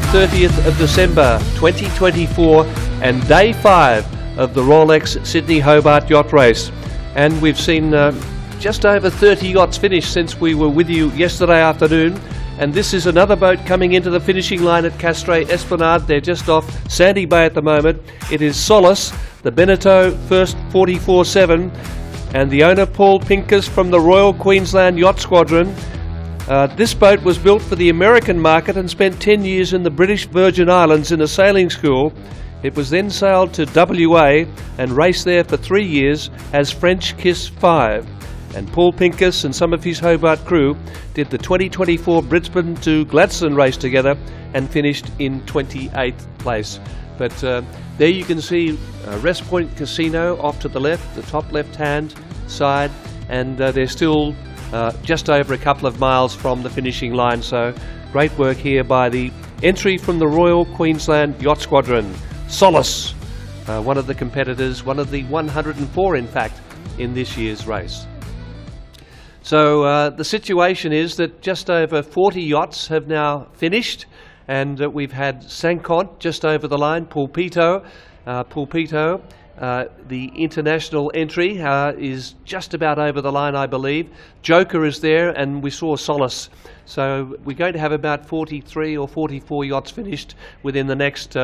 30th of December 2024 and day 5 of the Rolex Sydney Hobart Yacht Race. And we've seen just over 30 yachts finish since we were with you yesterday afternoon. And this is another boat coming into the finishing line at Castret Esplanade. They're just off Sandy Bay at the moment. It is Solace, the Beneteau First 44-7, and the owner Paul Pincus from the Royal Queensland Yacht Squadron. This boat was built for the American market and spent 10 years in the British Virgin Islands in a sailing school. It was then sailed to WA and raced there for 3 years as French Kiss 5. And Paul Pincus and some of his Hobart crew did the 2024 Brisbane to Gladstone race together and finished in 28th place. But there you can see Rest Point Casino off to the left, the top left-hand side, and they're still just over a couple of miles from the finishing line. So great work here by the entry from the Royal Queensland Yacht Squadron. Solace, one of the competitors, one of the 104 in fact, in this year's race. So the situation is that just over 40 yachts have now finished, and we've had Saint-Cont just over the line. Pulpito, the international entry is just about over the line, I believe. Joker is there, and we saw Solace. So we're going to have about 43 or 44 yachts finished within the next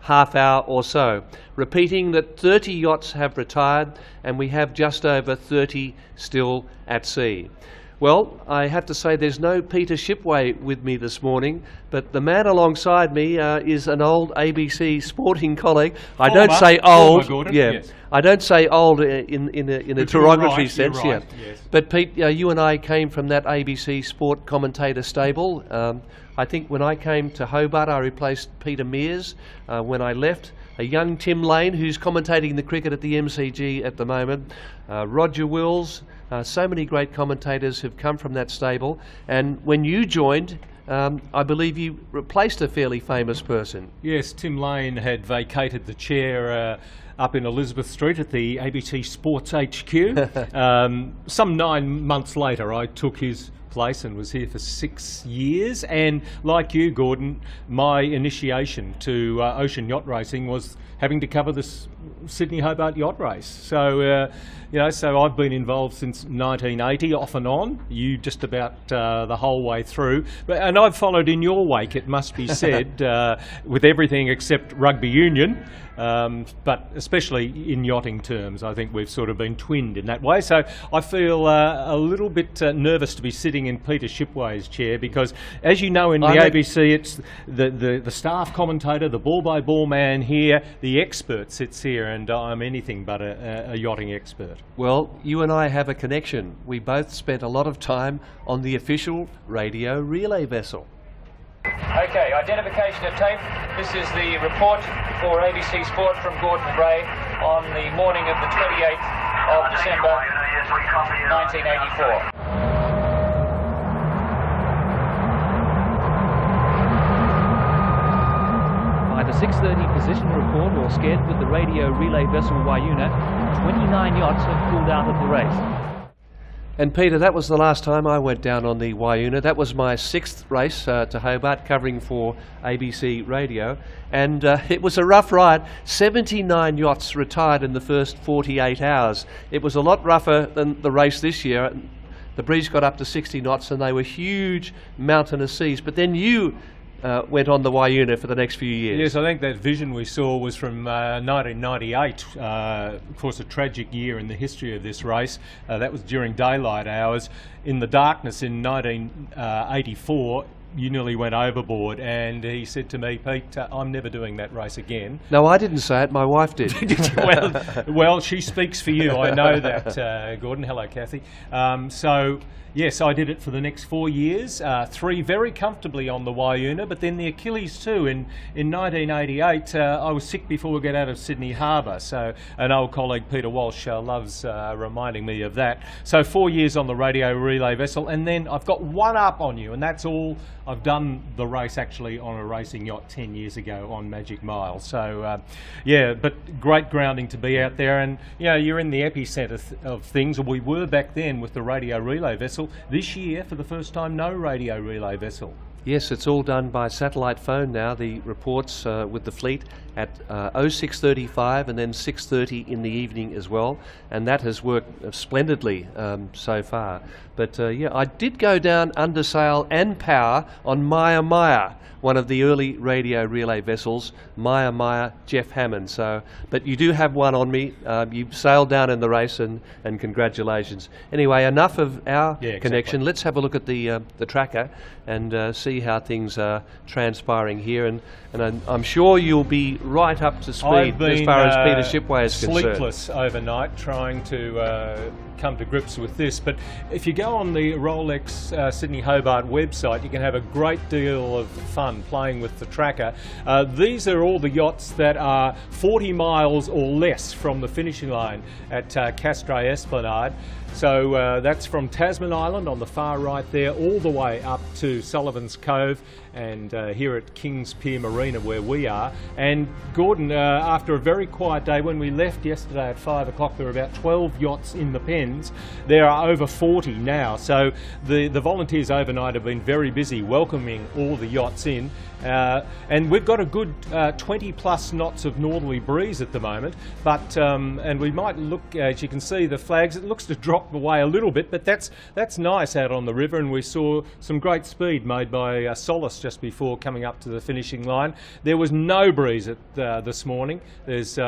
half hour or so. Repeating that 30 yachts have retired, and we have just over 30 still at sea. Well, I have to say there's no Peter Shipway with me this morning, but the man alongside me is an old ABC sporting colleague. I don't say old, yes. I don't say old in a derogatory sense, right, yes. But Pete, you and I came from that ABC Sport Commentator stable. I think when I came to Hobart, I replaced Peter Mears. When I left, a young Tim Lane, who's commentating the cricket at the MCG at the moment, Roger Wills. So many great commentators have come from that stable. And when you joined, I believe you replaced a fairly famous person. Yes, Tim Lane had vacated the chair up in Elizabeth Street at the ABC Sports HQ. Some 9 months later, I took his place and was here for 6 years. And like you, Gordon, my initiation to ocean yacht racing was having to cover this Sydney Hobart Yacht Race. So, so I've been involved since 1980, off and on. You just about the whole way through. And I've followed in your wake, it must be said, with everything except rugby union. But especially in yachting terms, I think we've sort of been twinned in that way. So I feel a little bit nervous to be sitting in Peter Shipway's chair because, as you know, in the ABC, it's the staff commentator, the ball-by-ball man here, the expert sits here, and I'm anything but a yachting expert. Well, you and I have a connection. We both spent a lot of time on the official radio relay vessel. Okay, identification of tape. This is the report for ABC Sport from Gordon Bray on the morning of the 28th of December 1984. By the 6:30 position report, or scared with the radio relay vessel Wayuna, 29 yachts have pulled out of the race. And Peter, that was the last time I went down on the Wayuna. That was my 6th race to Hobart, covering for ABC Radio. And it was a rough ride. 79 yachts retired in the first 48 hours. It was a lot rougher than the race this year. The breeze got up to 60 knots and they were huge mountainous seas. But then you went on the Wayuna for the next few years. Yes, I think that vision we saw was from 1998, of course a tragic year in the history of this race. That was during daylight hours. In the darkness in 1984, you nearly went overboard, and he said to me, Pete, I'm never doing that race again. No, I didn't say it, my wife did. well, she speaks for you, I know that, Gordon. Hello, Kathy. So, yes, I did it for the next 4 years, 3 very comfortably on the Wayuna, but then the Achilles too. In 1988, I was sick before we got out of Sydney Harbour, so an old colleague, Peter Walsh, loves reminding me of that. So 4 years on the radio relay vessel, and then I've got one up on you, and that's all. I've done the race actually on a racing yacht 10 years ago on Magic Mile. So, yeah, but great grounding to be out there, and you're in the epicentre of things, or we were back then with the radio relay vessel. This year, for the first time, no radio relay vessel. Yes, it's all done by satellite phone now, the reports with the fleet at 06:35 and then 6:30 in the evening as well, and that has worked splendidly so far. But yeah, I did go down under sail and power on Maya, one of the early radio relay vessels, Maya Jeff Hammond. So, but you do have one on me. You sailed down in the race, and congratulations. Anyway, enough of our connection. Exactly. Let's have a look at the tracker and see how things are transpiring here. And I'm sure you'll be right up to speed as far as Peter Shipway is concerned. Sleepless overnight trying to come to grips with this, but if you go on the Rolex Sydney Hobart website, you can have a great deal of fun playing with the tracker. These are all the yachts that are 40 miles or less from the finishing line at Castray Esplanade. So that's from Tasman Island on the far right there, all the way up to Sullivan's Cove, and here at Kings Pier Marina where we are. And Gordon, after a very quiet day, when we left yesterday at 5 o'clock, there were about 12 yachts in the pens. There are over 40 now. So the volunteers overnight have been very busy welcoming all the yachts in. And we've got a good 20 plus knots of northerly breeze at the moment, but and we might look, as you can see the flags, it looks to drop away a little bit, but that's nice out on the river. And we saw some great speed made by Solace just before coming up to the finishing line. There was no breeze this morning. There's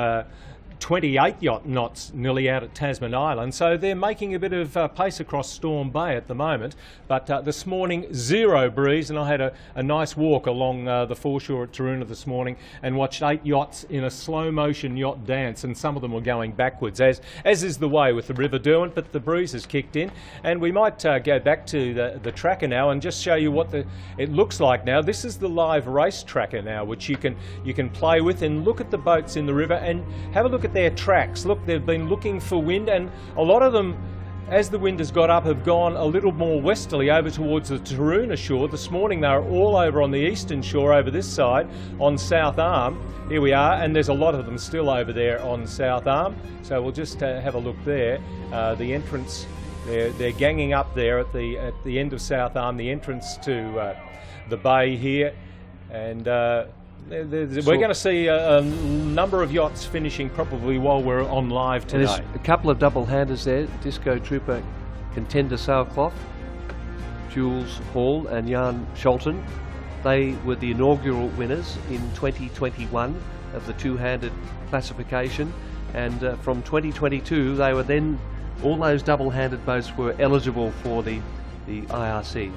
28 yacht knots nearly out at Tasman Island, so they're making a bit of pace across Storm Bay at the moment. But this morning, zero breeze, and I had a nice walk along the foreshore at Taroona this morning and watched 8 yachts in a slow motion yacht dance, and some of them were going backwards, as is the way with the River Derwent, but the breeze has kicked in. And we might go back to the tracker now and just show you what it looks like now. This is the live race tracker now, which you can play with and look at the boats in the river and have a look at their tracks. Look, they've been looking for wind, and a lot of them, as the wind has got up, have gone a little more westerly over towards the Taroona shore. This morning they were all over on the eastern shore over this side on South Arm. Here we are, and there's a lot of them still over there on South Arm. So we'll just have a look there. The entrance, they're ganging up there at the end of South Arm, the entrance to the bay here, and we're going to see a number of yachts finishing probably while we're on live today. There's a couple of double-handers there, Disco Trooper Contender Sailcloth, Jules Hall and Jan Scholten. They were the inaugural winners in 2021 of the two-handed classification, and from 2022 they were then, all those double-handed boats were eligible for the IRC.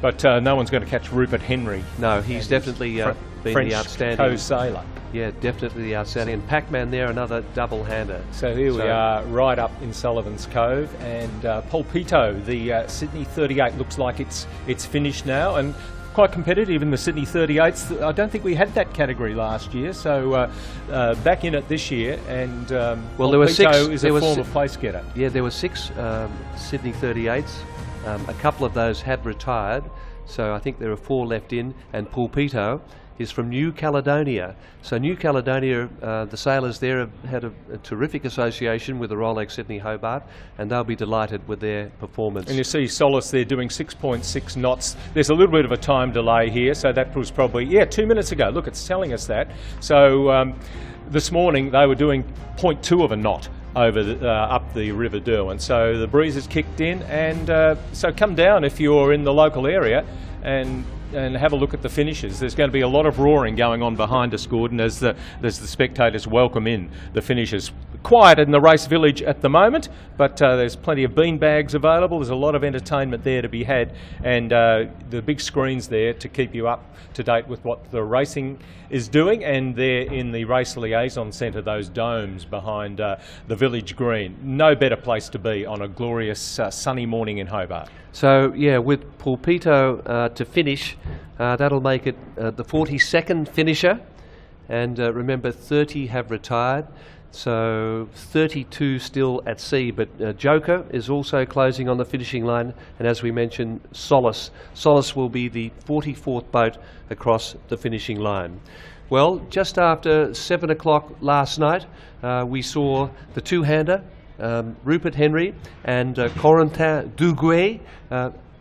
But no one's going to catch Rupert Henry. No, he's definitely been French the outstanding co-sailor. Yeah, definitely the outstanding. And Pac-Man there, another double-hander. So here we are, right up in Sullivan's Cove, and Pulpito, the Sydney 38, looks like it's finished now, and quite competitive in the Sydney 38s. I don't think we had that category last year, so back in it this year. And well, there were 6. Is a former place getter. Yeah, there were 6 Sydney 38s. A couple of those had retired, so I think there are 4 left in, and Pulpito is from New Caledonia. So New Caledonia, the sailors there have had a terrific association with the Rolex Sydney Hobart, and they'll be delighted with their performance. And you see Solace there doing 6.6 knots. There's a little bit of a time delay here, so that was probably, 2 minutes ago. Look, it's telling us that. So this morning they were doing 0.2 of a knot over up the River Derwent. So the breeze has kicked in, and so come down if you're in the local area and have a look at the finishes. There's going to be a lot of roaring going on behind us, Gordon, as the spectators welcome in the finishers. Quiet in the race village at the moment, but there's plenty of bean bags available. There's a lot of entertainment there to be had, and the big screens there to keep you up to date with what the racing is doing. And there in the Race Liaison Centre, those domes behind the village green. No better place to be on a glorious sunny morning in Hobart. So yeah, with Pulpito to finish, that'll make it the 42nd finisher, and remember 30 have retired, so 32 still at sea. But Joker is also closing on the finishing line, and as we mentioned, Solace will be the 44th boat across the finishing line. Well, just after 7 o'clock last night, we saw the two-hander, Rupert Henry and Corentin Duguay,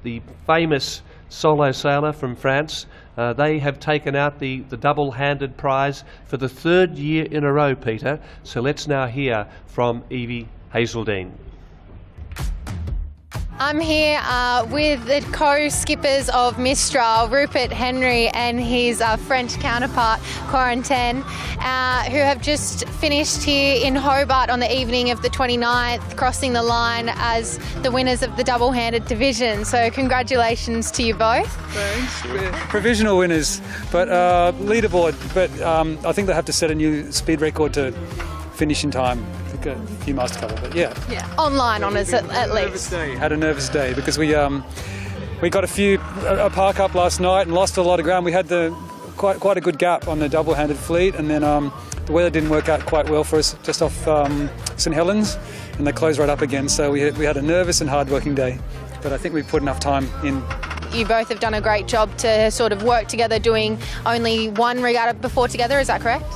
the famous solo sailor from France. They have taken out the double-handed prize for the 3rd year in a row, Peter. So let's now hear from Evie Haseldine. I'm here with the co-skippers of Mistral, Rupert Henry and his French counterpart, Corentin, who have just finished here in Hobart on the evening of the 29th, crossing the line as the winners of the double-handed division. So congratulations to you both. Thanks. We're provisional winners, but leaderboard. But I think they have to set a new speed record to finish in time. A few miles to cover, but yeah. Online honours at least. Had a nervous day because we got a park up last night and lost a lot of ground. We had quite a good gap on the double-handed fleet, and then the weather didn't work out quite well for us just off St Helens, and they closed right up again. So we had a nervous and hard-working day, but I think we put enough time in. You both have done a great job to sort of work together, doing only one regatta before together. Is that correct?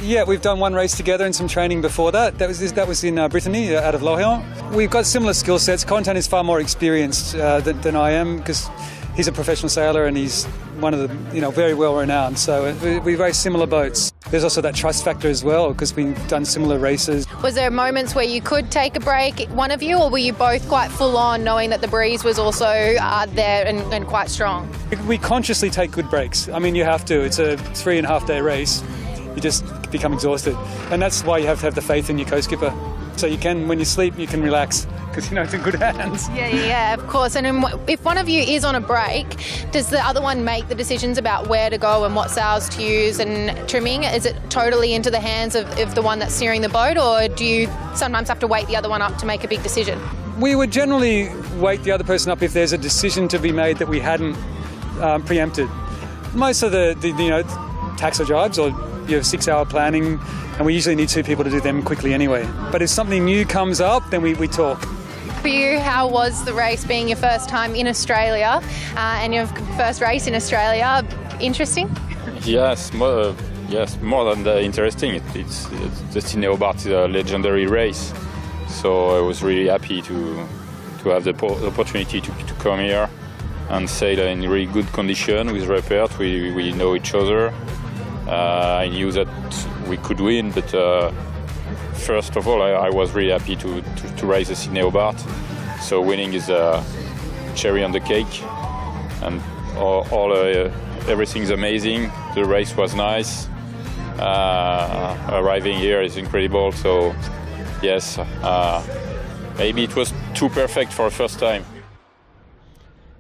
Yeah, we've done one race together and some training before that. That was in Brittany, out of Lorient. We've got similar skill sets. Corentin is far more experienced than I am because he's a professional sailor and he's one of the very well renowned. So we race similar boats. There's also that trust factor as well because we've done similar races. Was there moments where you could take a break, one of you, or were you both quite full on, knowing that the breeze was also there and quite strong? We consciously take good breaks. I mean, you have to. It's a 3.5 day race. You just become exhausted, and that's why you have to have the faith in your co-skipper. So you can, when you sleep, you can relax because it's in good hands. Yeah, of course. And if one of you is on a break, does the other one make the decisions about where to go and what sails to use and trimming? Is it totally into the hands of the one that's steering the boat, or do you sometimes have to wake the other one up to make a big decision? We would generally wake the other person up if there's a decision to be made that we hadn't preempted. Most of the taxi jobs or you have 6-hour planning, and we usually need 2 people to do them quickly anyway. But if something new comes up, then we talk. For you, how was the race being your first time in Australia and your first race in Australia? Interesting? Yes, more than interesting. It's the Gee and Hobart legendary race. So I was really happy to have the opportunity to come here and sail in really good condition with Rupert. We know each other. I knew that we could win, but first of all, I was really happy to race the Gee and Hobart. So winning is a cherry on the cake, and everything's amazing. The race was nice. Arriving here is incredible. So yes, maybe it was too perfect for a first time.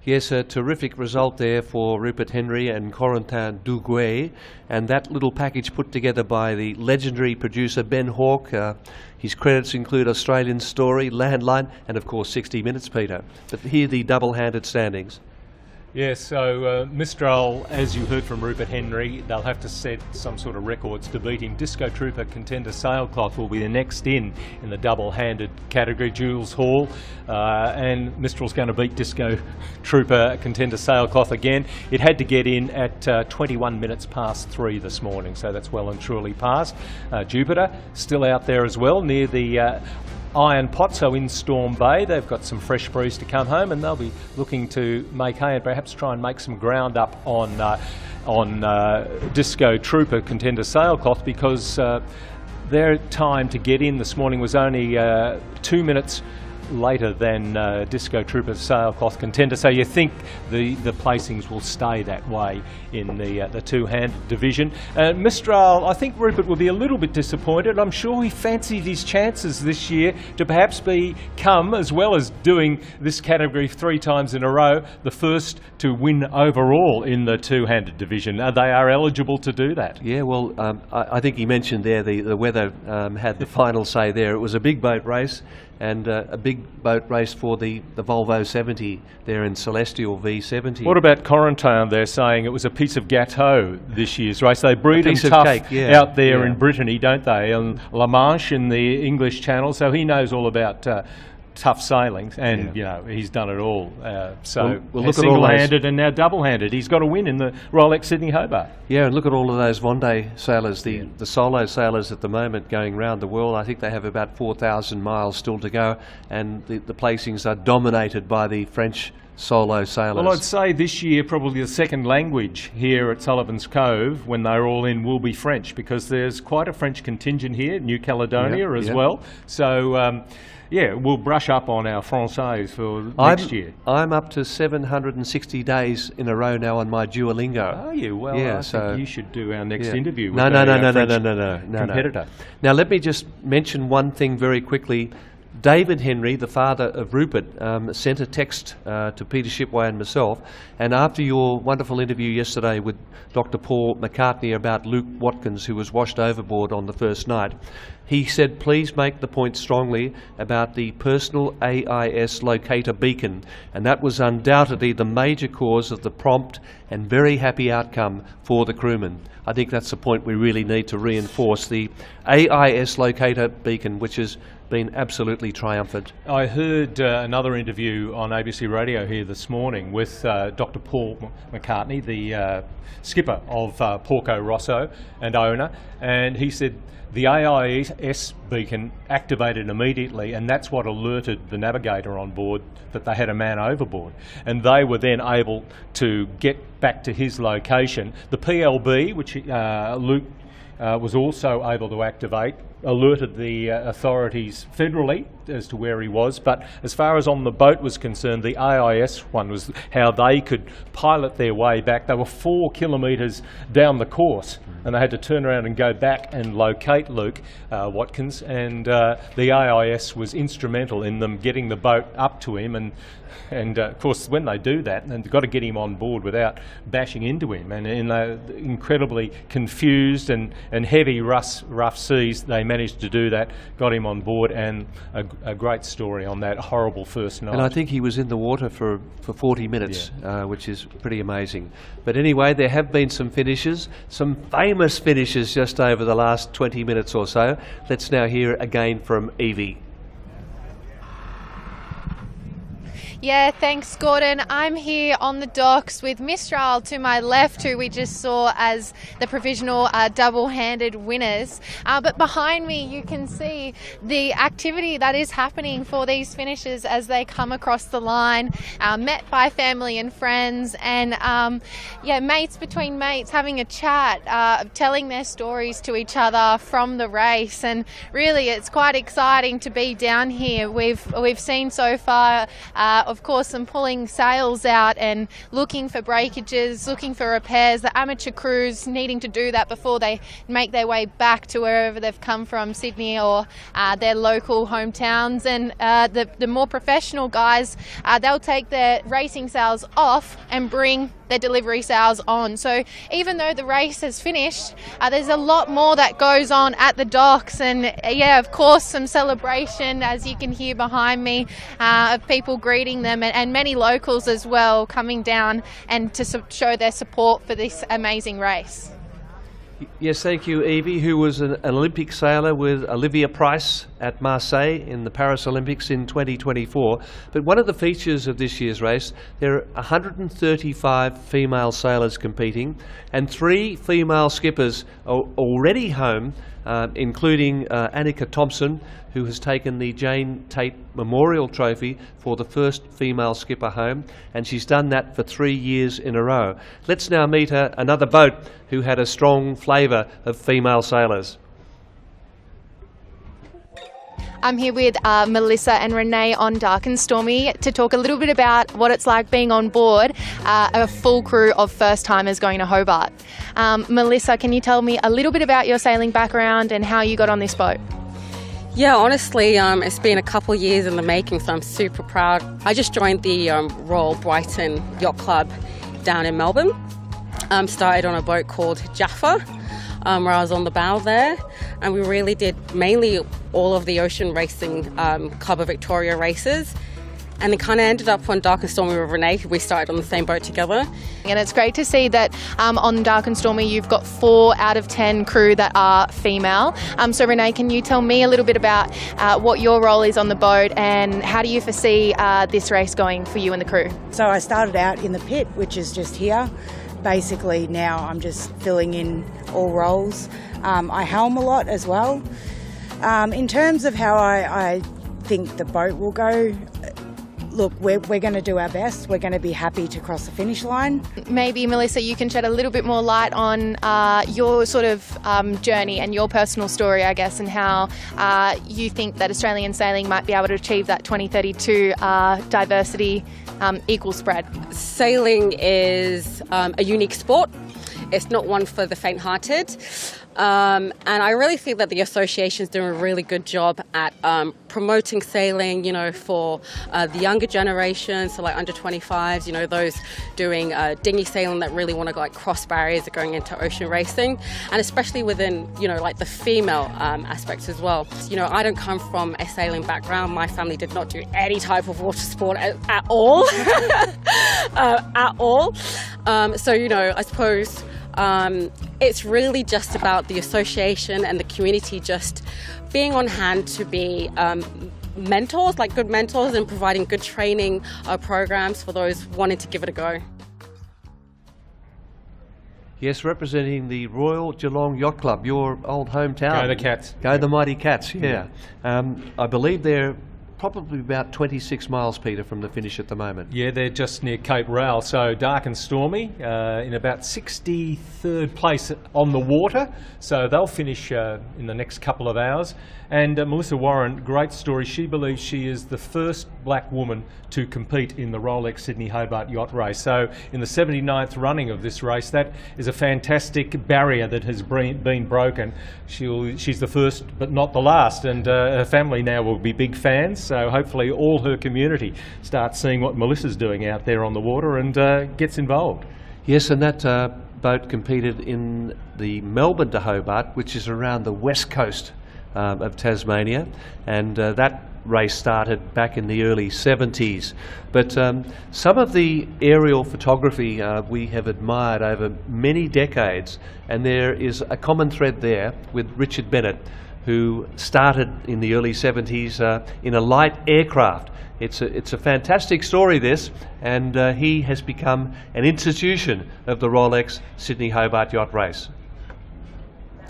Yes, a terrific result there for Rupert Henry and Corentin Duguay, and that little package put together by the legendary producer Ben Hawke. His credits include Australian Story, Landline, and of course 60 Minutes, Peter. But here the double-handed standings. Yes, so Mistral, as you heard from Rupert Henry, they'll have to set some sort of records to beat him. Disco Trooper Contender Sailcloth will be the next in the double-handed category, Jules Hall, and Mistral's going to beat Disco Trooper Contender Sailcloth again. It had to get in at 21 minutes past 3 this morning, so that's well and truly passed. Jupiter still out there as well, near the Iron Pot, so in Storm Bay. They've got some fresh breeze to come home, and they'll be looking to make hay and perhaps try and make some ground up on Disco Trooper Contender Sailcloth, because their time to get in this morning was only 2 minutes later than Disco Trooper Sailcloth Contender, so you think the placings will stay that way in the two-handed division. Mistral, I think Rupert will be a little bit disappointed. I'm sure he fancied his chances this year to perhaps become, as well as doing this category 3 times in a row, the first to win overall in the two-handed division. They are eligible to do that. Yeah, well, I think he mentioned there the weather had the final say there. It was a big boat race, and a big boat race for the Volvo 70 there in Celestial V70. What about Corentin? They're saying it was a piece of gâteau this year's race. They breed them piece tough of cake, yeah. out there in Brittany, don't they? And La Manche in the English Channel, so he knows all about tough sailing, and he's done it all. So we'll look single-handed and now double-handed. He's got to win in the Rolex Sydney Hobart. Yeah, and look at all of those Vendée sailors, the solo sailors at the moment going round the world. I think they have about 4,000 miles still to go, and the placings are dominated by the French solo sailors? Well, I'd say this year probably the second language here at Sullivan's Cove when they're all in will be French, because there's quite a French contingent here, New Caledonia as well. So, yeah, we'll brush up on our Français for next year. I'm up to 760 days in a row now on my Duolingo. Are you? Well, yeah, I think you should do our next interview with No. competitor. Now, let me just mention one thing very quickly. David Henry, the father of Rupert, sent a text to Peter Shipway and myself, and after your wonderful interview yesterday with Dr. Paul McCartney about Luke Watkins, who was washed overboard on the first night, he said, please make the point strongly about the personal AIS locator beacon, and that was undoubtedly the major cause of the prompt and very happy outcome for the crewmen. I think that's the point we really need to reinforce, the AIS locator beacon, which has been absolutely triumphant. I heard another interview on ABC Radio here this morning with Dr. Paul McCartney, the skipper of Porco Rosso and owner, and he said the AIS beacon activated immediately, and that's what alerted the navigator on board that they had a man overboard, and they were then able to get back to his location. The PLB, which Luke was also able to activate, alerted the authorities federally as to where he was, but as far as on the boat was concerned, the AIS one was how they could pilot their way back. They were 4 kilometres down the course, and they had to turn around and go back and locate Luke Watkins, and the AIS was instrumental in them getting the boat up to him, and of course when they do that, and they've got to get him on board without bashing into him, and in the incredibly confused and heavy rough seas, they managed to do that, got him on board, and a great story on that horrible first night. And I think he was in the water for 40 minutes, which is pretty amazing. But anyway, there have been some finishes, some famous finishes just over the last 20 minutes or so. Let's now hear again from Evie. Yeah, thanks, Gordon. I'm here on the docks with Mistral to my left, who we just saw as the provisional double-handed winners. But behind me, you can see the activity that is happening for these finishers as they come across the line, met by family and friends, and mates between mates having a chat, telling their stories to each other from the race. And really, it's quite exciting to be down here. We've seen so far, of course, some pulling sails out and looking for breakages, looking for repairs, the amateur crews needing to do that before they make their way back to wherever they've come from, Sydney or their local hometowns. And the more professional guys, they'll take their racing sails off and bring their delivery sails on. So even though the race has finished, there's a lot more that goes on at the docks, and of course some celebration, as you can hear behind me, of people greeting them, and many locals as well coming down and to show their support for this amazing race. Yes, thank you, Evie, who was an Olympic sailor with Olivia Price at Marseille in the Paris Olympics in 2024. But one of the features of this year's race, there are 135 female sailors competing, and 3 female skippers are already home, including Annika Thompson, who has taken the Jane Tate Memorial Trophy for the first female skipper home, and she's done that for 3 years in a row. Let's now meet another boat who had a strong flavour of female sailors. I'm here with Melissa and Renee on Dark and Stormy to talk a little bit about what it's like being on board a full crew of first-timers going to Hobart. Melissa, can you tell me a little bit about your sailing background and how you got on this boat? Yeah, honestly, it's been a couple of years in the making, so I'm super proud. I just joined the Royal Brighton Yacht Club down in Melbourne. Started on a boat called Jaffa, where I was on the bow there, and we really did mainly all of the ocean racing Club of Victoria races. And it kind of ended up on Dark and Stormy with Renee. We started on the same boat together. And it's great to see that on Dark and Stormy you've got 4 out of 10 crew that are female. So Renee, can you tell me a little bit about what your role is on the boat, and how do you foresee this race going for you and the crew? So I started out in the pit, which is just here. Basically now I'm just filling in all roles. I helm a lot as well. In terms of how I think the boat will go, look, we're going to do our best. We're going to be happy to cross the finish line. Maybe, Melissa, you can shed a little bit more light on your sort of journey and your personal story, I guess, and how you think that Australian sailing might be able to achieve that 2032 diversity equal spread. Sailing is a unique sport. It's not one for the faint-hearted. And I really think that the association's doing a really good job at promoting sailing, you know, for the younger generation, so like under 25s, you know, those doing dinghy sailing that really want to like cross barriers of going into ocean racing, and especially within, you know, like the female aspects as well. You know, I don't come from a sailing background. My family did not do any type of water sport at all, at all. So, you know, I suppose it's really just about the association and the community just being on hand to be mentors, like good mentors, and providing good training programs for those wanting to give it a go. Yes, representing the Royal Geelong Yacht Club, your old hometown. Go the Cats. Go the Mighty Cats, yeah. I believe they're probably about 26 miles, Peter, from the finish at the moment. Yeah, they're just near Cape Rail, so dark and stormy, in about 63rd place on the water, so they'll finish in the next couple of hours. And Melissa Warren, great story, she believes she is the first black woman to compete in the Rolex Sydney Hobart Yacht Race. So in the 79th running of this race, that is a fantastic barrier that has been broken. She's the first but not the last, and her family now will be big fans, so hopefully all her community starts seeing what Melissa's doing out there on the water and gets involved. Yes, and that boat competed in the Melbourne to Hobart, which is around the west coast of Tasmania, and that race started back in the early 70s. But some of the aerial photography we have admired over many decades, and there is a common thread there with Richard Bennett, who started in the early 70s in a light aircraft. It's a fantastic story, this, and he has become an institution of the Rolex Sydney Hobart Yacht Race.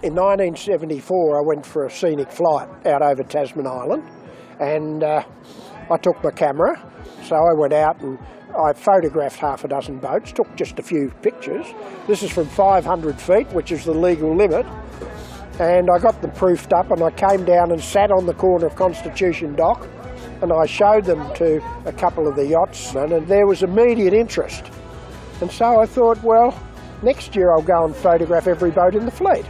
In 1974, I went for a scenic flight out over Tasman Island, and I took my camera, so I went out and I photographed half a dozen boats, took just a few pictures. This is from 500 feet, which is the legal limit, and I got them proofed up, and I came down and sat on the corner of Constitution Dock, and I showed them to a couple of the yachtsmen, and there was immediate interest. And so I thought, well, next year I'll go and photograph every boat in the fleet.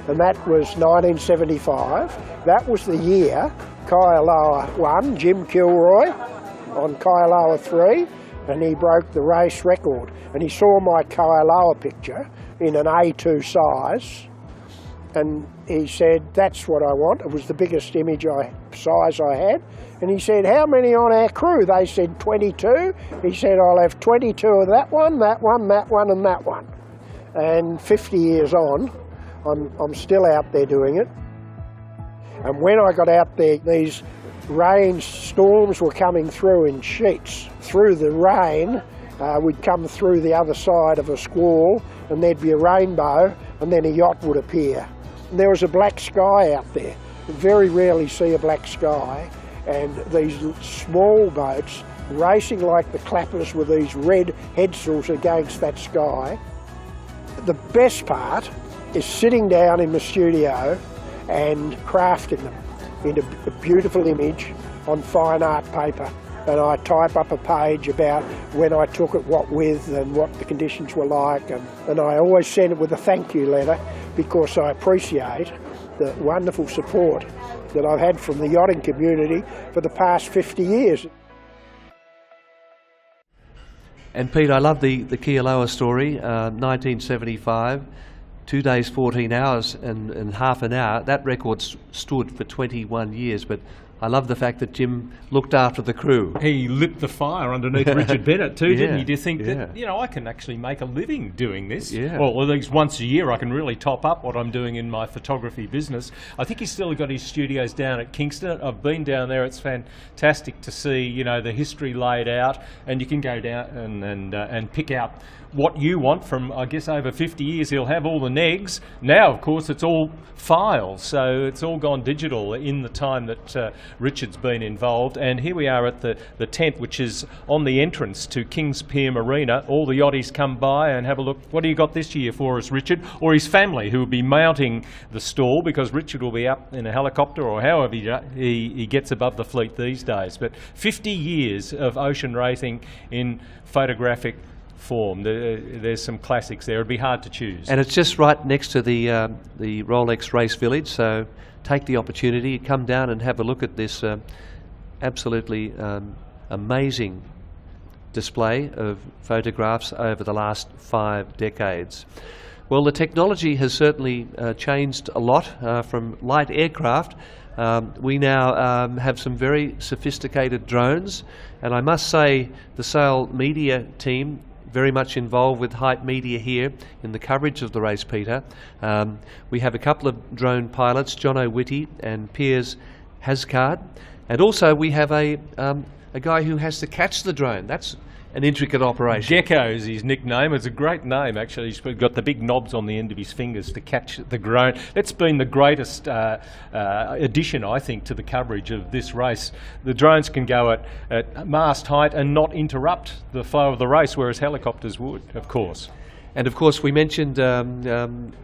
And that was 1975. That was the year Kaialaua won, Jim Kilroy on Kaialaua 3, and he broke the race record. And he saw my Kaialaua picture in an A2 size, and he said, that's what I want. It was the biggest size I had. And he said, how many on our crew? They said 22. He said, I'll have 22 of that one, that one, that one, and that one. And 50 years on, I'm still out there doing it. And when I got out there, these rain storms were coming through in sheets. Through the rain, we'd come through the other side of a squall, and there'd be a rainbow, and then a yacht would appear. And there was a black sky out there. You very rarely see a black sky, and these small boats racing like the clappers with these red headsails against that sky. The best part is sitting down in my studio and crafting them into a beautiful image on fine art paper. And I type up a page about when I took it, what with, and what the conditions were like. And I always send it with a thank you letter, because I appreciate the wonderful support that I've had from the yachting community for the past 50 years. And Pete, I love the Kaialaua story, 1975. 2 days, 14 hours and half an hour. That record stood for 21 years, but I love the fact that Jim looked after the crew. He lit the fire underneath Richard Bennett too, didn't he? Do you think yeah. that, you know, I can actually make a living doing this? Yeah. Well, at least once a year I can really top up what I'm doing in my photography business. I think he's still got his studios down at Kingston. I've been down there. It's fantastic to see, you know, the history laid out, and you can go down and pick out what you want from, I guess, over 50 years. He'll have all the negs. Now, of course, it's all files, so it's all gone digital in the time that Richard's been involved. And here we are at the tent, which is on the entrance to Kings Pier Marina. All the yachties come by and have a look. What do you got this year for us, Richard? Or his family, who will be mounting the stall, because Richard will be up in a helicopter or however he gets above the fleet these days. But 50 years of ocean racing in photographic form. There's some classics there. It'd be hard to choose. And it's just right next to the Rolex Race Village, so take the opportunity, come down and have a look at this absolutely amazing display of photographs over the last 5 decades. Well, the technology has certainly changed a lot from light aircraft. We now have some very sophisticated drones, and I must say the Sail Media team very much involved with Hype Media here in the coverage of the race, Peter. We have a couple of drone pilots, John O'Witty and Piers Hascard, and also we have a guy who has to catch the drone. That's an intricate operation. Gecko is his nickname. It's a great name, actually. He's got the big knobs on the end of his fingers to catch the drone. That's been the greatest addition, I think, to the coverage of this race. The drones can go at mast height and not interrupt the flow of the race, whereas helicopters would, of course. And of course, we mentioned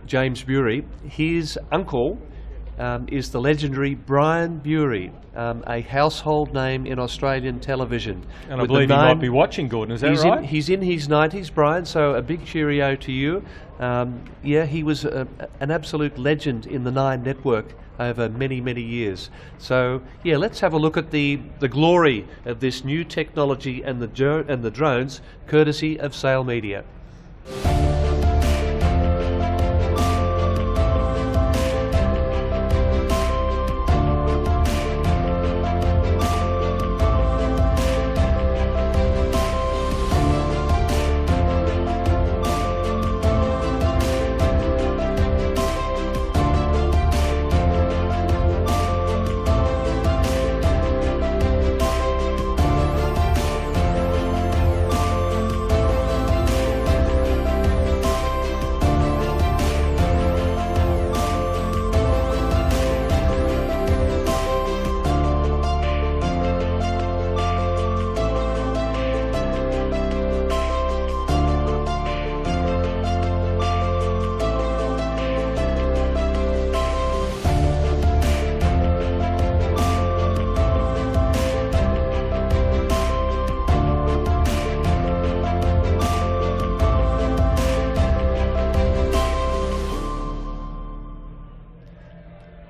James Bury. His uncle is the legendary Brian Bury, a household name in Australian television. And I believe he might be watching, Gordon, is that right? He's in his 90s, Brian, so a big cheerio to you. Yeah, he was an absolute legend in the Nine network over many, many years. So, yeah, let's have a look at the glory of this new technology and the drones, courtesy of Sail Media.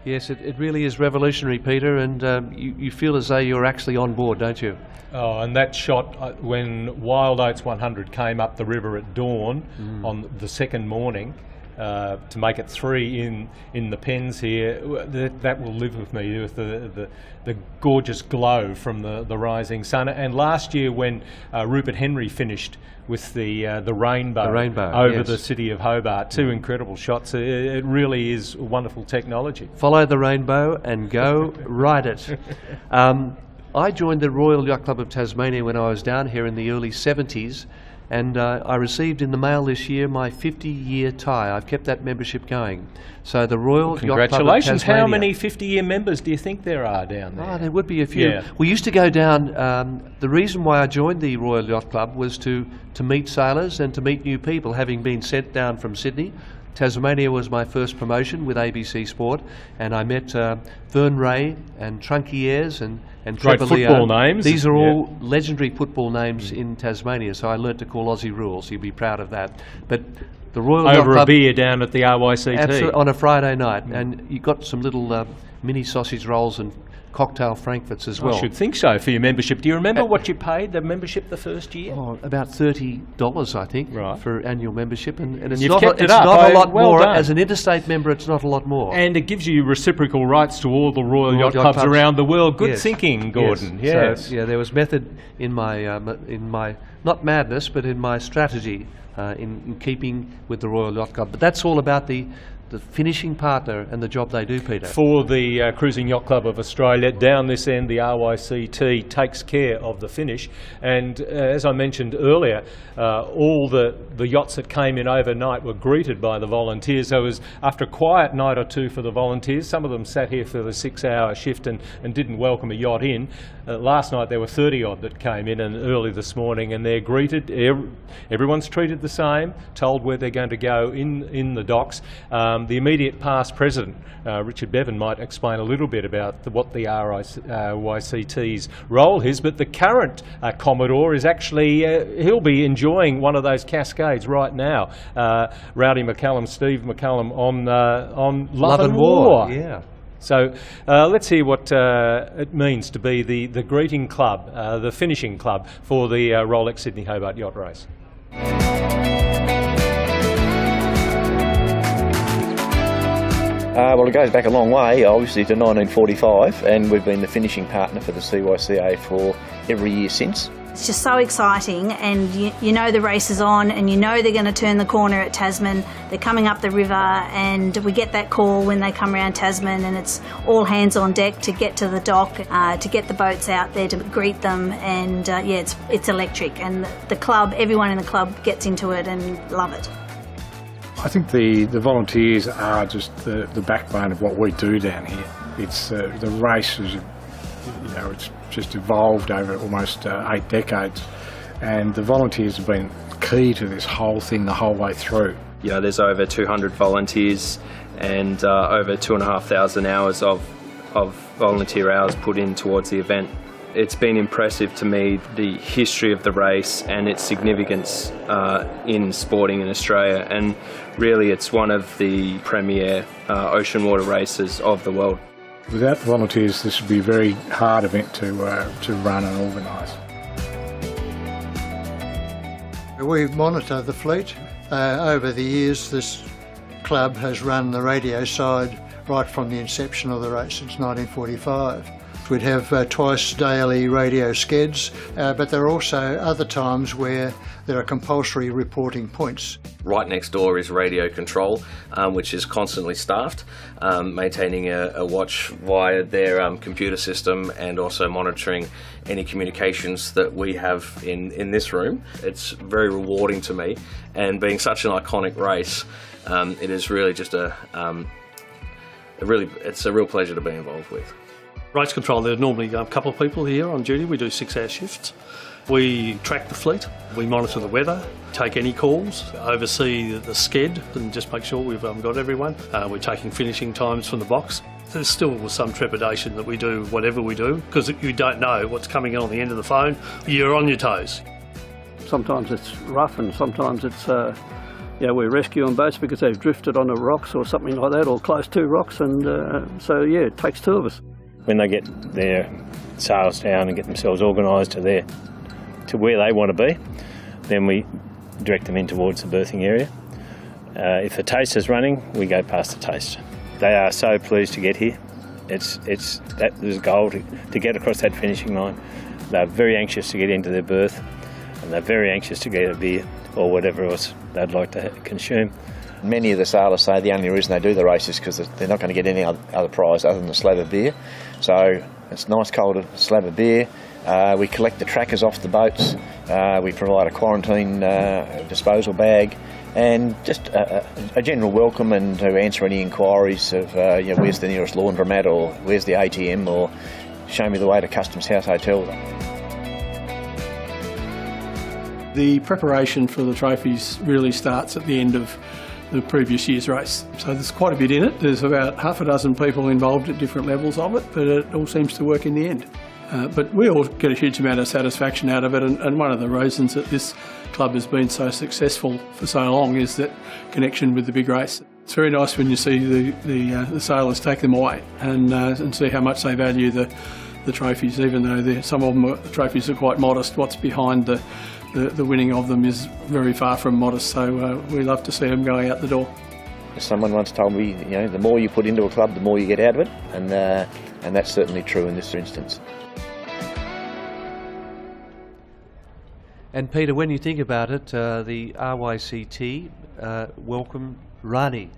Yes, it really is revolutionary, Peter, and you feel as though you're actually on board, don't you? Oh, and that shot when Wild Oats 100 came up the river at dawn on the second morning to make it 3 in the pens here, that will live with me, with the gorgeous glow from the rising sun. And last year when Rupert Henry finished with the rainbow over the city of Hobart, 2 incredible shots. It really is wonderful technology. Follow the rainbow and go ride it. I joined the Royal Yacht Club of Tasmania when I was down here in the early 70s, and I received in the mail this year my 50-year tie. I've kept that membership going. So the Royal Yacht Club of Congratulations. Tasmania. How many 50-year members do you think there are down there? Oh, there would be a few. Yeah. We used to go down, the reason why I joined the Royal Yacht Club was to meet sailors and to meet new people, having been sent down from Sydney. Tasmania was my first promotion with ABC Sport, and I met Vern Ray and Trunky Ayres and great Trevor football Leo. names. These are all legendary football names in Tasmania, so I learnt to call Aussie rules. You'd be proud of that. But the Royal Yacht over Club, a beer down at the RYCT. on a Friday night, and you got some little mini sausage rolls and cocktail frankfurts as well. I should think so for your membership. Do you remember what you paid the membership the first year? Oh, about $30, I think, right, for annual membership, and it's you've not, kept it's it up. not a lot well more. done. As an interstate member, it's not a lot more. And it gives you reciprocal rights to all the Royal Yacht Clubs around the world. Good thinking, Gordon. Yes. So, yeah, there was method in my not madness, but in my strategy in keeping with the Royal Yacht Club. But that's all about the the finishing partner and the job they do, Peter? For the Cruising Yacht Club of Australia, down this end, the RYCT takes care of the finish. And as I mentioned earlier, all the yachts that came in overnight were greeted by the volunteers. So it was after a quiet night or two for the volunteers. Some of them sat here for the 6-hour shift and didn't welcome a yacht in. Last night there were 30 odd that came in, and early this morning, and they're greeted. Everyone's treated the same, told where they're going to go in the docks. The immediate past president, Richard Bevan, might explain a little bit about what the RYCT's role is, but the current Commodore is actually, he'll be enjoying one of those cascades right now. Rowdy McCallum, Steve McCallum on Love and War. Yeah. So let's hear what it means to be the greeting club, the finishing club for the Rolex Sydney Hobart Yacht Race. Well, it goes back a long way, obviously, to 1945, and we've been the finishing partner for the CYCA for every year since. It's just so exciting, and you know the race is on, and you know they're going to turn the corner at Tasman. They're coming up the river, and we get that call when they come around Tasman, and it's all hands on deck to get to the dock, to get the boats out there to greet them, and yeah, it's electric, and the club, everyone in the club gets into it and love it. I think the volunteers are just the backbone of what we do down here. It's the race is, it's just evolved over almost 8 decades, and the volunteers have been key to this whole thing the whole way through. There's over 200 volunteers and over 2,500 hours of volunteer hours put in towards the event. It's been impressive to me, the history of the race and its significance in sporting in Australia, and really it's one of the premier ocean water races of the world. Without the volunteers, this would be a very hard event to run and organise. We monitor the fleet. Over the years, this club has run the radio side right from the inception of the race since 1945. We'd have twice daily radio skeds, but there are also other times where there are compulsory reporting points. Right next door is radio control, which is constantly staffed, maintaining a watch via their computer system and also monitoring any communications that we have in this room. It's very rewarding to me, and being such an iconic race, it is really just it's a real pleasure to be involved with. Race control, there are normally a couple of people here on duty. We do 6-hour shifts. We track the fleet, we monitor the weather, take any calls, oversee the sked and just make sure we've got everyone. We're taking finishing times from the box. There's still some trepidation that we do whatever we do, because you don't know what's coming in on the end of the phone. You're on your toes. Sometimes it's rough, and sometimes it's we're rescuing boats because they've drifted on the rocks or something like that, or close to rocks, and so it takes two of us. When they get their sails down and get themselves organised to where they want to be, then we direct them in towards the berthing area. If the taste is running, we go past the taste. They are so pleased to get here. That was goal to get across that finishing line. They're very anxious to get into their berth, and they're very anxious to get a beer or whatever else they'd like to consume. Many of the sailors say the only reason they do the race is because they're not going to get any other prize other than a slab of beer. So it's nice cold slab of beer. We collect the trackers off the boats. We provide a quarantine disposal bag, and just a general welcome, and to answer any inquiries of where's the nearest laundromat, or where's the ATM, or show me the way to Customs House Hotel. The preparation for the trophies really starts at the end of the previous year's race. So there's quite a bit in it. There's about half a dozen people involved at different levels of it, but it all seems to work in the end. But we all get a huge amount of satisfaction out of it, and one of the reasons that this club has been so successful for so long is that connection with the big race. It's very nice when you see the sailors take them away and see how much they value the trophies, even though some of them the trophies are quite modest. What's behind the winning of them is very far from modest, so we love to see them going out the door. Someone once told me, the more you put into a club, the more you get out of it, and that's certainly true in this instance. And Peter, when you think about it, the RYCT welcome Rani.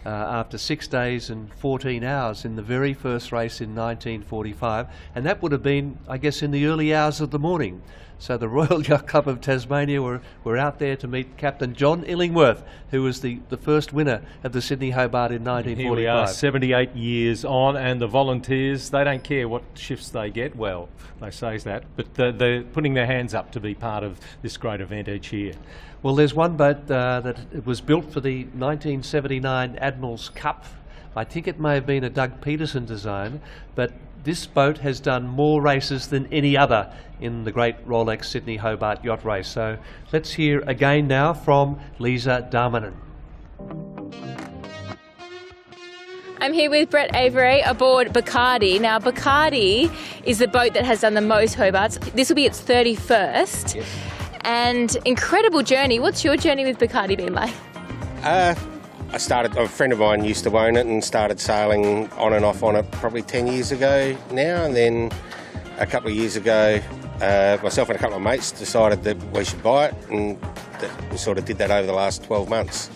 after 6 days and 14 hours in the very first race in 1945, and that would have been, I guess, in the early hours of the morning. So the Royal Yacht Club of Tasmania were out there to meet Captain John Illingworth, who was the first winner of the Sydney Hobart in 1945. Here we are, 78 years on, and the volunteers, they don't care what shifts they get. Well, they say that, but they're putting their hands up to be part of this great event each year. Well, there's one boat that it was built for the 1979 Admiral's Cup. I think it may have been a Doug Peterson design, but this boat has done more races than any other in the great Rolex Sydney Hobart Yacht Race. So let's hear again now from Lisa Darmanin. I'm here with Brett Avery aboard Bacardi. Now, Bacardi is the boat that has done the most Hobarts. This will be its 31st. Yes. And incredible journey. What's your journey with Bacardi been like? A friend of mine used to own it and started sailing on and off on it probably 10 years ago now, and then a couple of years ago myself and a couple of mates decided that we should buy it, and we sort of did that over the last 12 months.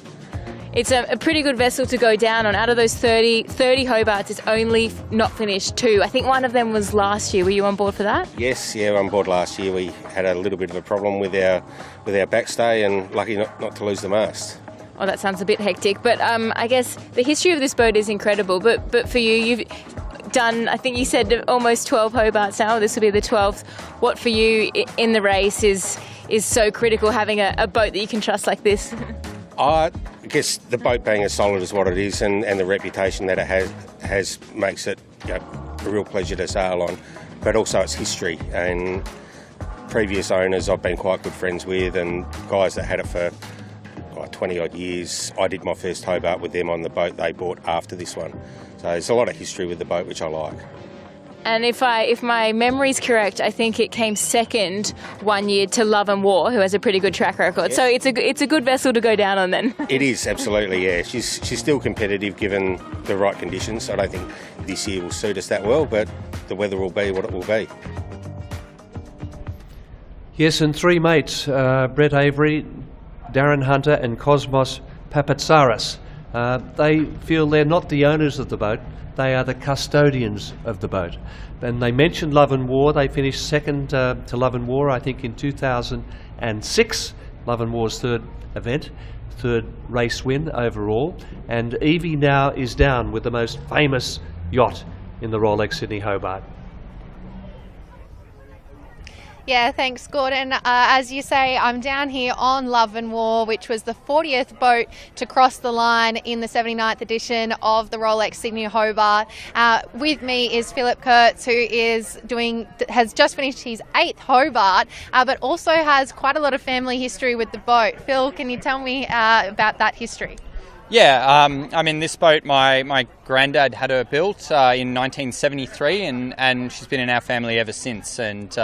It's a pretty good vessel to go down on. Out of those 30 Hobarts, it's only not finished 2. I think one of them was last year. Were you on board for that? Yes, yeah, on board last year. We had a little bit of a problem with our backstay, and lucky not to lose the mast. Oh, that sounds a bit hectic, but I guess the history of this boat is incredible. But for you, you've done, I think you said, almost 12 Hobarts now. This will be the 12th. What for you in the race is so critical, having a boat that you can trust like this? I guess the boat being as solid as what it is, and the reputation that it has makes it, a real pleasure to sail on. But also its history, and previous owners I've been quite good friends with, and guys that had it for 20 odd years. I did my first Hobart with them on the boat they bought after this one. So there's a lot of history with the boat, which I like. And if my memory's correct, I think it came second one year to Love and War, who has a pretty good track record. Yes. So it's a good vessel to go down on then. It is, absolutely, yeah. She's still competitive given the right conditions. I don't think this year will suit us that well, but the weather will be what it will be. Yes, and 3 mates, Brett Avery, Darren Hunter and Cosmos Papatsaris. They feel they're not the owners of the boat, they are the custodians of the boat. And they mentioned Love and War. They finished second to Love and War, I think, in 2006. Love and War's third race win overall. And Evie now is down with the most famous yacht in the Rolex Sydney Hobart. Yeah, thanks, Gordon. As you say, I'm down here on Love and War, which was the 40th boat to cross the line in the 79th edition of the Rolex Sydney Hobart. With me is Philip Kurtz, who has just finished his 8th Hobart, but also has quite a lot of family history with the boat. Phil, can you tell me about that history? Yeah, I mean, this boat, my granddad had her built in 1973, and she's been in our family ever since. And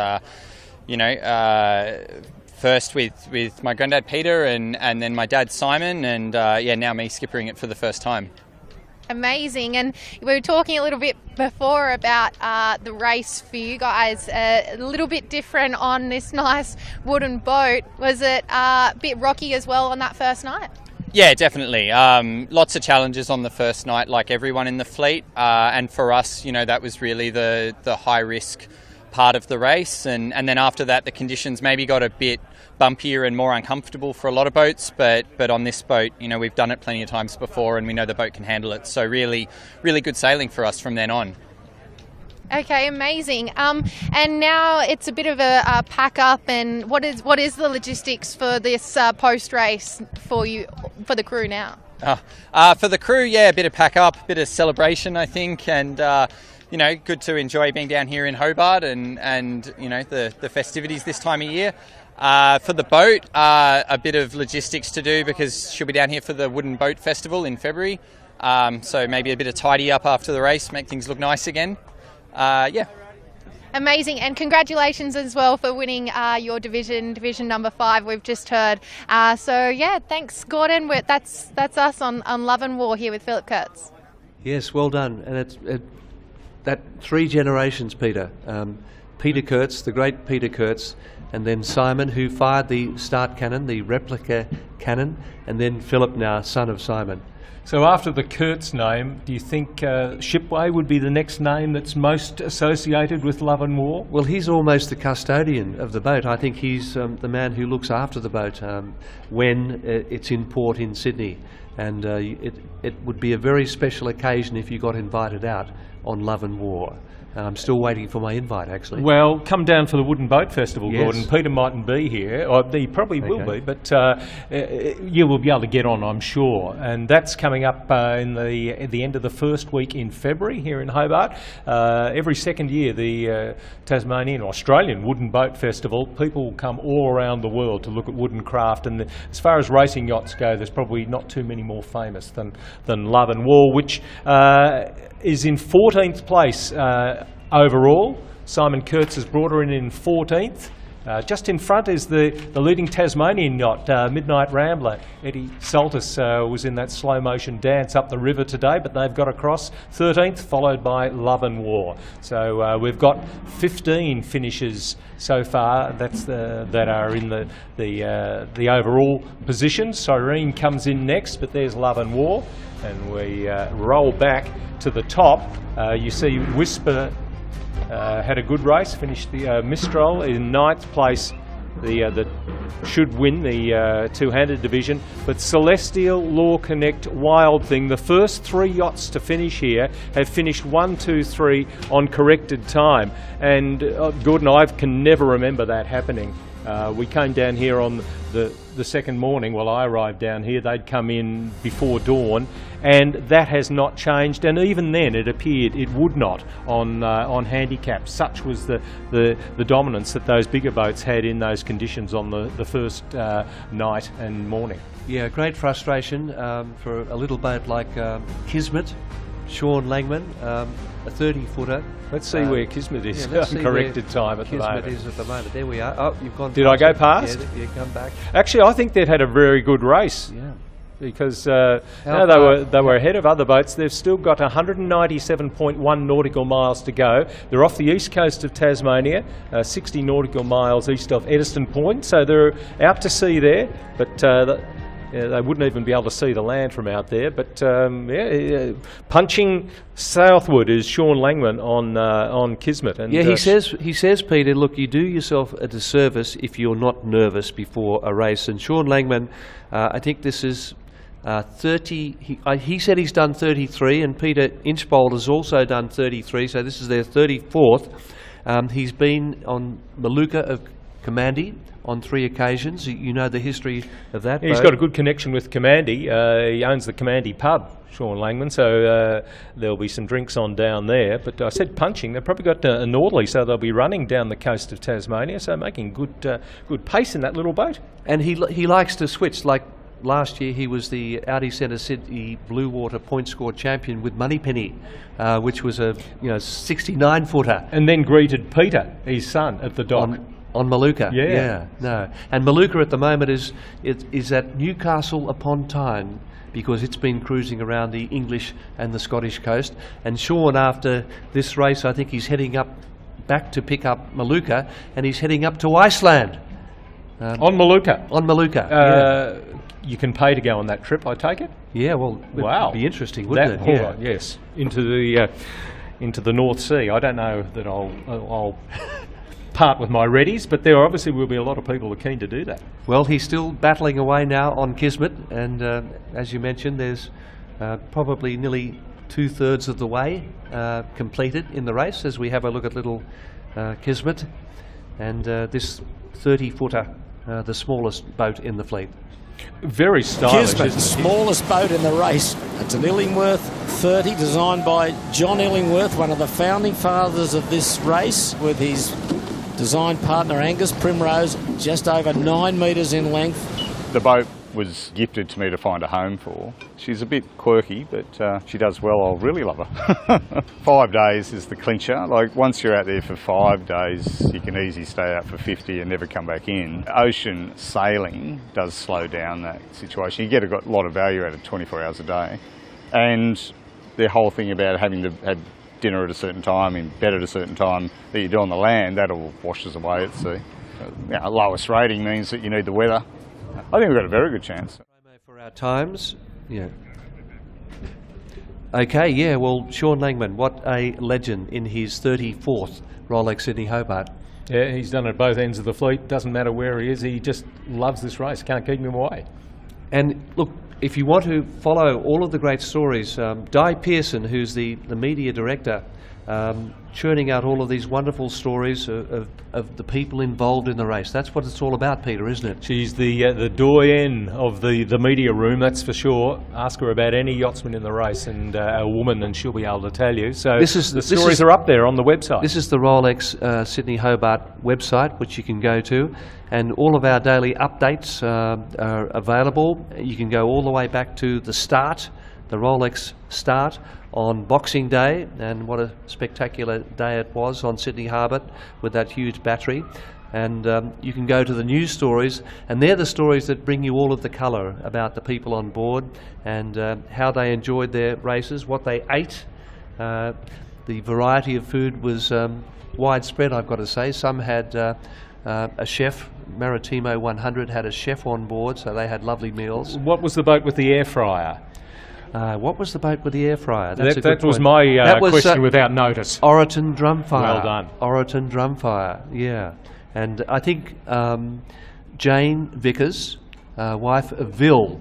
first with my granddad Peter, and then my dad Simon, and now me skippering it for the first time. Amazing. And we were talking a little bit before about the race for you guys, a little bit different on this nice wooden boat. Was it a bit rocky as well on that first night? Yeah, definitely. Lots of challenges on the first night, like everyone in the fleet, and for us, that was really the high risk part of the race, and then after that the conditions maybe got a bit bumpier and more uncomfortable for a lot of boats, but on this boat, we've done it plenty of times before, and we know the boat can handle it, so really good sailing for us from then on. Okay, amazing. And now it's a bit of a pack up, and what is the logistics for this post race for the crew now? For the crew, a bit of pack up, a bit of celebration, I think, and good to enjoy being down here in Hobart and the festivities this time of year. For the boat, a bit of logistics to do because she'll be down here for the Wooden Boat Festival in February. So maybe a bit of tidy up after the race, make things look nice again. Amazing, and congratulations as well for winning your division number 5. We've just heard. Thanks, Gordon. That's us on Love and War here with Philip Kurtz. Yes, well done, and it's that 3 generations, Peter. Peter Kurtz, the great Peter Kurtz, and then Simon, who fired the start cannon, the replica cannon, and then Philip now, son of Simon. So after the Kurtz name, do you think Shipway would be the next name that's most associated with Love and War? Well, he's almost the custodian of the boat. I think he's the man who looks after the boat when it's in port in Sydney. And it would be a very special occasion if you got invited out on Love and War. I'm still waiting for my invite, actually. Well, come down for the Wooden Boat Festival, Yes. Gordon. Peter mightn't be here, or he probably will be, but you will be able to get on, I'm sure. And that's coming up at the end of the first week in February here in Hobart. Every second year, the Tasmanian, Australian Wooden Boat Festival, people come all around the world to look at wooden craft. And as far as racing yachts go, there's probably not too many more famous than Love and War, which is in 14th place overall. Simon Kurtz has brought her in 14th. Just in front is the leading Tasmanian yacht, Midnight Rambler. Eddie Saltis was in that slow motion dance up the river today, but they've got across 13th, followed by Love and War. So we've got 15 finishes so far. That are in the overall position. Cyrene comes in next, but there's Love and War, and we roll back to the top. You see Whisper had a good race, finished the Mistral in 9th place. The should win the two-handed division, but Celestial, Law Connect, Wild Thing, the first 3 yachts to finish here, have finished 1, 2, 3 on corrected time. And Gordon, I can never remember that happening. We came down here on the second morning. Well, I arrived down here. They'd come in before dawn, and that has not changed. And even then, it appeared it would not on handicap. Such was the dominance that those bigger boats had in those conditions on the first night and morning. Yeah, great frustration for a little boat like Kismet. Sean Langman, a 30-footer. Let's see where Kismet is on corrected time at the moment. Kismet is at the moment. There we are. Oh, you've gone. Did I go past? Yeah, you come back. Actually, I think they'd had a very good race. Yeah. Because they were ahead of other boats. They've still got 197.1 nautical miles to go. They're off the east coast of Tasmania, 60 nautical miles east of Eddystone Point. So they're out to sea there, but. They wouldn't even be able to see the land from out there, but punching southward is Sean Langman on Kismet. And yeah, he says, Peter, look, you do yourself a disservice if you're not nervous before a race. And Sean Langman, I think this is 30. He said he's done 33, and Peter Inchbold has also done 33. So this is their 34th. He's been on Maluka of Commandi on 3 occasions. You know the history of that. He's got a good connection with Commandi. He owns the Commandi pub, Sean Langman, so there'll be some drinks on down there. But I said punching. They've probably got a northerly, so they'll be running down the coast of Tasmania, so making good pace in that little boat. And he likes to switch. Like last year, he was the Audi Centre Sydney Blue Water point score champion with Moneypenny, which was a 69-footer. And then greeted Peter, his son, at the dock. On Maluka, yeah, no, and Maluka at the moment is at Newcastle upon Tyne, because it's been cruising around the English and the Scottish coast. And Sean, after this race, I think he's heading back to pick up Maluka, and he's heading up to Iceland. On Maluka. On Maluka. Yeah. You can pay to go on that trip, I take it. Yeah, well, wow, it'd be interesting, wouldn't it? Yeah. Yes, into the North Sea. I don't know that I'll part with my readies, but there obviously will be a lot of people who are keen to do that. Well, he's still battling away now on Kismet, and as you mentioned, there's probably nearly 2/3 of the way completed in the race as we have a look at little Kismet, and this 30-footer, the smallest boat in the fleet. Very stylish. Kismet, the smallest boat in the race. It's an Illingworth 30 designed by John Illingworth, one of the founding fathers of this race, with his design partner Angus Primrose, just over 9 metres in length. The boat was gifted to me to find a home for. She's a bit quirky, but she does well. I'll really love her. 5 days is the clincher. Like, once you're out there for 5 days, you can easily stay out for 50 and never come back in. Ocean sailing does slow down that situation. You get a lot of value out of 24 hours a day. And the whole thing about having to have dinner at a certain time, in bed at a certain time that you do on the land, that all washes away at sea. Lowest rating means that you need the weather. I think we've got a very good chance. For our times, Okay, yeah, well, Sean Langman, what a legend in his 34th Rolex Sydney Hobart. Yeah, he's done it at both ends of the fleet. Doesn't matter where he is, he just loves this race. Can't keep him away. And look, if you want to follow all of the great stories, Di Pearson, who's the media director, churning out all of these wonderful stories of the people involved in the race. That's what it's all about, Peter, isn't it? She's the doyen of the media room, that's for sure. Ask her about any yachtsman in the race and a woman, and she'll be able to tell you. So the stories are up there on the website. This is the Rolex Sydney Hobart website, which you can go to, and all of our daily updates are available. You can go all the way back to the start, the Rolex start on Boxing Day, and what a spectacular day it was on Sydney Harbour with that huge battery. And you can go to the news stories, and they're the stories that bring you all of the colour about the people on board and how they enjoyed their races, what they ate. The variety of food was widespread, I've got to say. Some had a chef. Maritimo 100 had a chef on board, so they had lovely meals. What was the boat with the air fryer? What was the boat with the air fryer? That was my question without notice. Oroton Drumfire. Well done. Oroton Drumfire, yeah. And I think Jane Vickers, wife of Will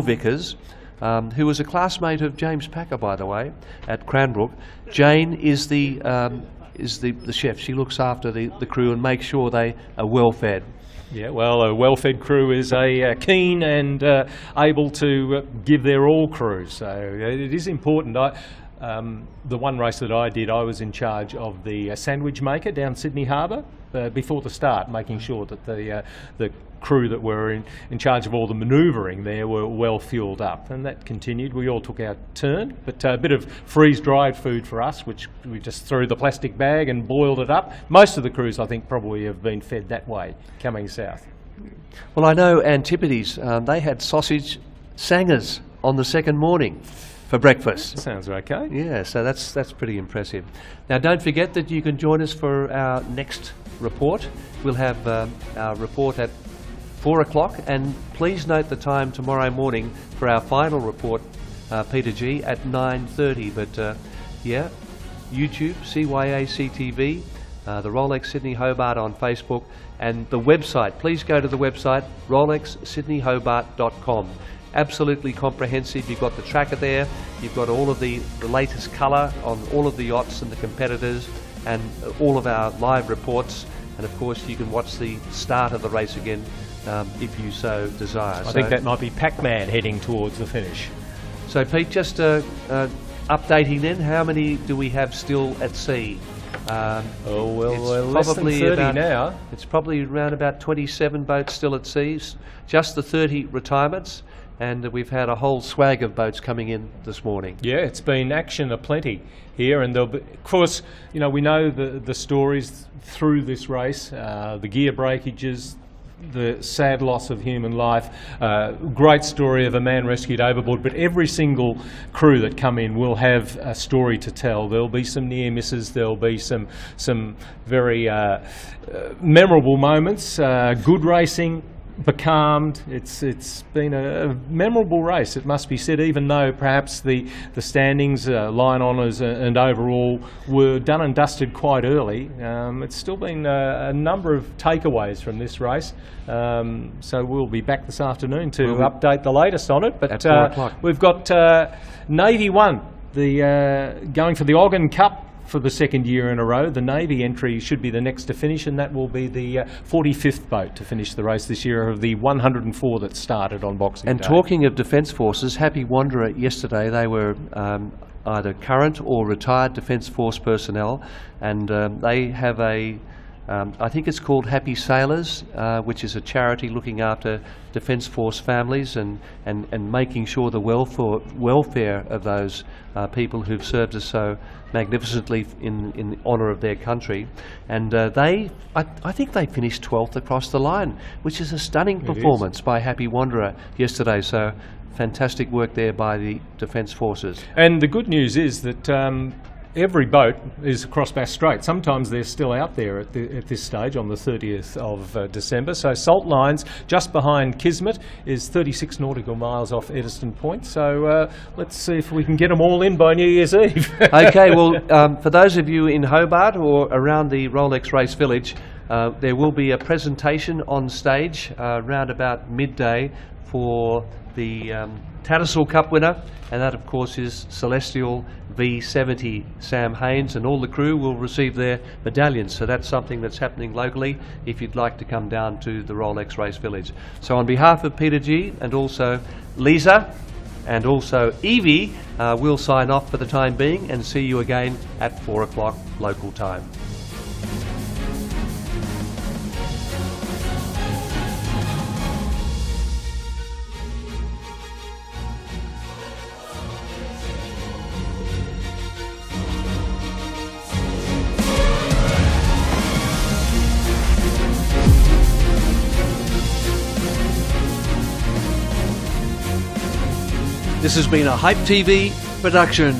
Vickers, who was a classmate of James Packer, by the way, at Cranbrook. Jane is the chef. She looks after the crew and makes sure they are well fed. Yeah, well, a well-fed crew is a keen and able to give their all crew. So it is important. The one race that I did, I was in charge of the sandwich maker down Sydney Harbour before the start, making sure that the crew that were in charge of all the manoeuvring there were well fueled up, and that continued. We all took our turn, but a bit of freeze-dried food for us, which we just threw the plastic bag and boiled it up. Most of the crews, I think, probably have been fed that way coming south. Well, I know Antipodes, they had sausage sangers on the second morning for breakfast. Sounds okay. Yeah, so that's pretty impressive. Now, don't forget that you can join us for our next report. We'll have our report at 4 o'clock, and please note the time tomorrow morning for our final report, Peter G, at 9:30. But yeah, YouTube, CYACTV, the Rolex Sydney Hobart on Facebook, and the website. Please go to the website, rolexsydneyhobart.com. Absolutely comprehensive. You've got the tracker there, you've got all of the latest colour on all of the yachts and the competitors, and all of our live reports, and of course you can watch the start of the race again if you so desire. I think that might be Pac-Man heading towards the finish. So Pete, just updating then, how many do we have still at sea? Less than 30 now. It's probably around about 27 boats still at sea, just the 30 retirements, and we've had a whole swag of boats coming in this morning. Yeah, it's been action aplenty here, and there'll be, of course, you know, we know the stories through this race, the gear breakages, the sad loss of human life, great story of a man rescued overboard, but every single crew that come in will have a story to tell. There'll be some near misses, there'll be some very memorable moments, good racing, becalmed. It's been a memorable race, it must be said, even though perhaps the standings, line honours and overall were done and dusted quite early. It's still been a number of takeaways from this race, so we'll be back this afternoon to update the latest on it. But at 4 o'clock. We've got Navy 1 going for the Ogden Cup for the second year in a row. The Navy entry should be the next to finish, and that will be the 45th boat to finish the race this year of the 104 that started on Boxing Day. And talking of Defence Forces, Happy Wanderer yesterday, they were either current or retired Defence Force personnel, and they have I think it's called Happy Sailors, which is a charity looking after Defence Force families and making sure the welfare of those people who've served us so magnificently in honour of their country. And I think they finished 12th across the line, which is a stunning performance by Happy Wanderer yesterday. So fantastic work there by the Defence Forces. And the good news is that every boat is across Bass Strait. Sometimes they're still out there at this stage on the 30th of December. So Salt Lines, just behind Kismet, is 36 nautical miles off Eddystone Point. So let's see if we can get them all in by New Year's Eve. Okay, well, for those of you in Hobart or around the Rolex Race Village, there will be a presentation on stage around about midday for the Tattersall Cup winner, and that of course is Celestial V70 Sam Haynes, and all the crew will receive their medallions. So that's something that's happening locally if you'd like to come down to the Rolex Race Village. So on behalf of Peter G and also Lisa and also Evie, we'll sign off for the time being and see you again at 4 o'clock local time. This has been a Hype TV production.